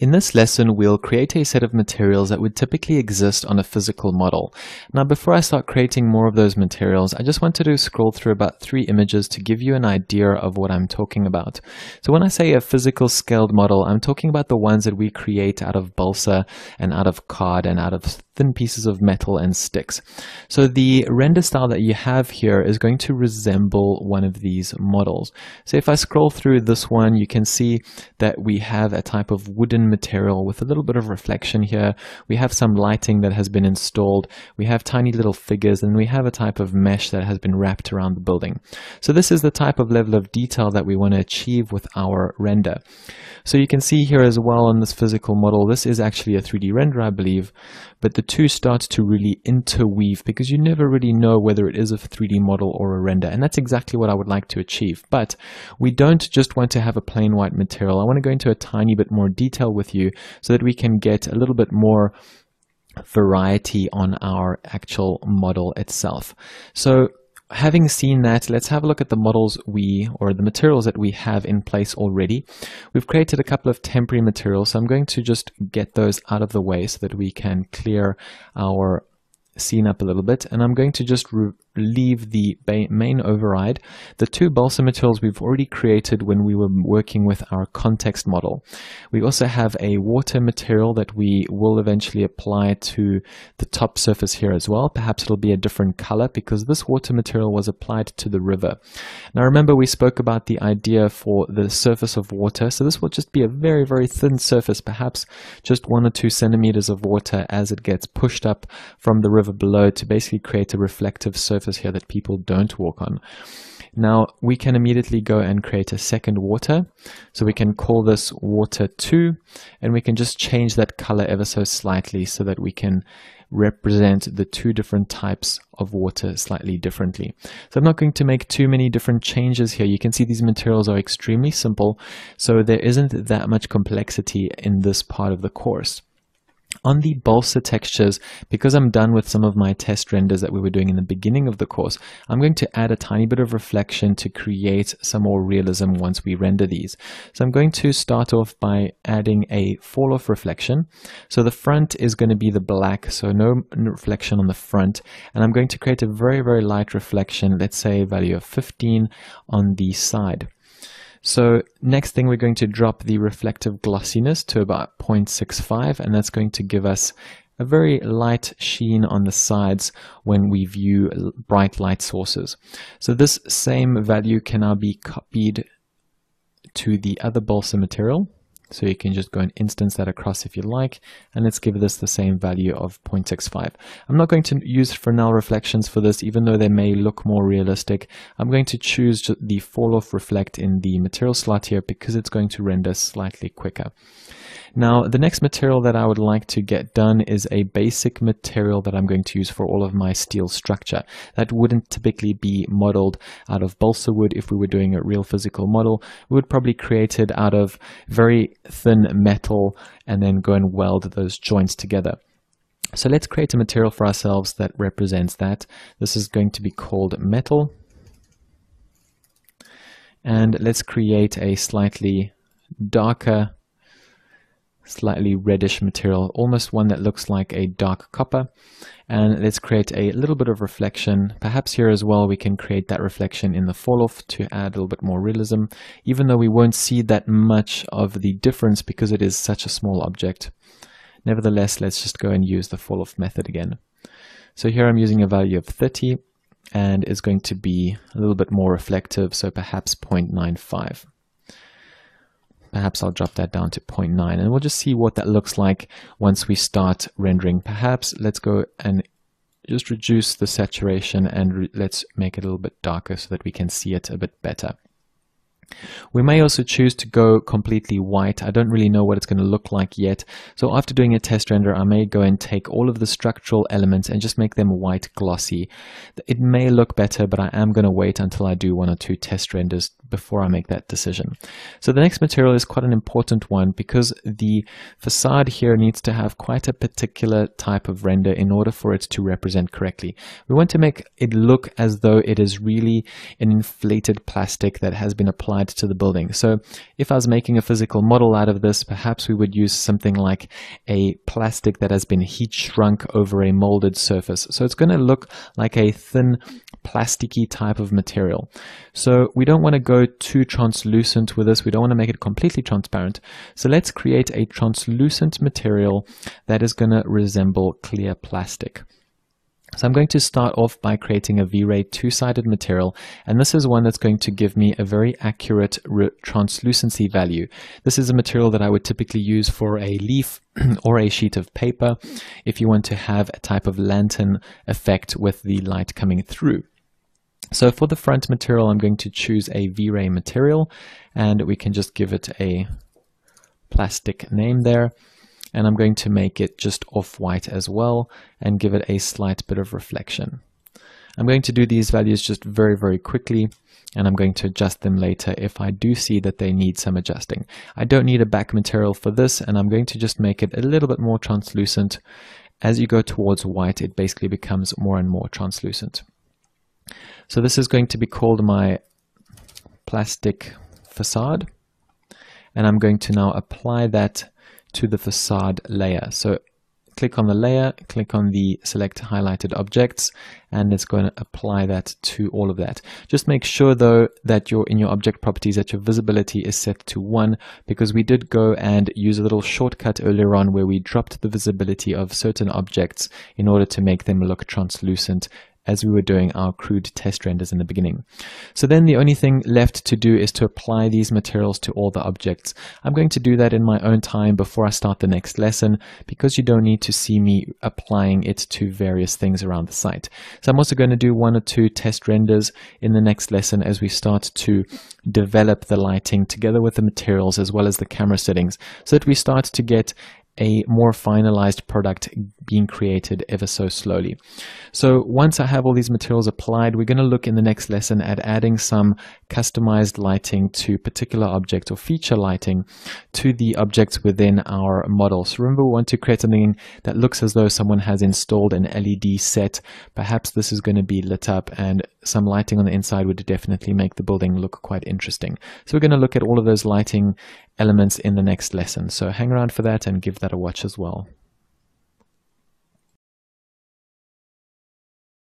In this lesson, we'll create a set of materials that would typically exist on a physical model. Now, before I start creating more of those materials, I just wanted to scroll through about 3 images to give you an idea of what I'm talking about. So when I say a physical scaled model, I'm talking about the ones that we create out of balsa and out of card and out of thin pieces of metal and sticks. So the render style that you have here is going to resemble one of these models. So if I scroll through this one, you can see that we have a type of wooden material with a little bit of reflection here. We have some lighting that has been installed. We have tiny little figures, and we have a type of mesh that has been wrapped around the building. So this is the type of level of detail that we want to achieve with our render. So you can see here as well on this physical model, this is actually a 3D render, I believe, but the two start to really interweave because you never really know whether it is a 3D model or a render, and that's exactly what I would like to achieve. But we don't just want to have a plain white material. I want to go into a tiny bit more detail with you so that we can get a little bit more variety on our actual model itself. So having seen that, let's have a look at the models or the materials that we have in place already. We've created a couple of temporary materials, so I'm going to just get those out of the way so that we can clear our scene up a little bit, and I'm going to just leave the main override. The 2 balsa materials we've already created when we were working with our context model. We also have a water material that we will eventually apply to the top surface here as well. Perhaps it'll be a different color because this water material was applied to the river. Now remember, we spoke about the idea for the surface of water, so this will just be a very, very thin surface, perhaps just 1 or 2 centimeters of water as it gets pushed up from the river below to basically create a reflective surface here that people don't walk on. Now we can immediately go and create a second water, so we can call this water 2, and we can just change that color ever so slightly so that we can represent the 2 different types of water slightly differently. So I'm not going to make too many different changes here. You can see these materials are extremely simple, so there isn't that much complexity in this part of the course. On the balsa textures, because I'm done with some of my test renders that we were doing in the beginning of the course, I'm going to add a tiny bit of reflection to create some more realism once we render these. So I'm going to start off by adding a fall-off reflection. So the front is going to be the black, so no reflection on the front, and I'm going to create a very, very light reflection, let's say a value of 15 on the side. So next thing, we're going to drop the reflective glossiness to about 0.65, and that's going to give us a very light sheen on the sides when we view bright light sources. So this same value can now be copied to the other balsa material. So you can just go and instance that across if you like, and let's give this the same value of 0.65. I'm not going to use Fresnel reflections for this, even though they may look more realistic. I'm going to choose the fall off reflect in the material slot here because it's going to render slightly quicker. Now, the next material that I would like to get done is a basic material that I'm going to use for all of my steel structure. That wouldn't typically be modeled out of balsa wood. If we were doing a real physical model, we would probably create it out of very thin metal and then go and weld those joints together. So let's create a material for ourselves that represents that. This is going to be called metal. And let's create a slightly darker, slightly reddish material, almost one that looks like a dark copper. And let's create a little bit of reflection. Perhaps here as well we can create that reflection in the fall off to add a little bit more realism, even though we won't see that much of the difference because it is such a small object. Nevertheless, let's just go and use the fall off method again. So here I'm using a value of 30, and it's going to be a little bit more reflective, so perhaps 0.95. Perhaps I'll drop that down to 0.9, and we'll just see what that looks like once we start rendering. Perhaps let's go and just reduce the saturation and let's make it a little bit darker so that we can see it a bit better. We may also choose to go completely white. I don't really know what it's going to look like yet. So after doing a test render, I may go and take all of the structural elements and just make them white glossy. It may look better, but I am going to wait until I do 1 or 2 test renders before I make that decision. So the next material is quite an important one because the facade here needs to have quite a particular type of render in order for it to represent correctly. We want to make it look as though it is really an inflated plastic that has been applied to the building. So if I was making a physical model out of this, perhaps we would use something like a plastic that has been heat shrunk over a molded surface. So it's going to look like a thin plasticky type of material. So we don't want to go too translucent with this. We don't want to make it completely transparent. So let's create a translucent material that is going to resemble clear plastic. So I'm going to start off by creating a V-Ray two-sided material, and this is one that's going to give me a very accurate translucency value. This is a material that I would typically use for a leaf or a sheet of paper if you want to have a type of lantern effect with the light coming through. So for the front material, I'm going to choose a V-Ray material, and we can just give it a plastic name there. And I'm going to make it just off-white as well and give it a slight bit of reflection. I'm going to do these values just very, very quickly, and I'm going to adjust them later if I do see that they need some adjusting. I don't need a back material for this, and I'm going to just make it a little bit more translucent. As you go towards white, it basically becomes more and more translucent. So this is going to be called my plastic facade, and I'm going to now apply that to the facade layer. So click on the layer, click on the select highlighted objects, and it's going to apply that to all of that. Just make sure though that in your object properties that your visibility is set to 1, because we did go and use a little shortcut earlier on where we dropped the visibility of certain objects in order to make them look translucent as we were doing our crude test renders in the beginning. So then the only thing left to do is to apply these materials to all the objects. I'm going to do that in my own time before I start the next lesson, because you don't need to see me applying it to various things around the site. So I'm also going to do 1 or 2 test renders in the next lesson as we start to develop the lighting together with the materials as well as the camera settings, so that we start to get a more finalized product being created ever so slowly. So once I have all these materials applied, we're going to look in the next lesson at adding some customized lighting to particular objects, or feature lighting to the objects within our model. So remember, we want to create something that looks as though someone has installed an LED set. Perhaps this is going to be lit up, and some lighting on the inside would definitely make the building look quite interesting. So we're going to look at all of those lighting elements in the next lesson. So hang around for that and give that a watch as well.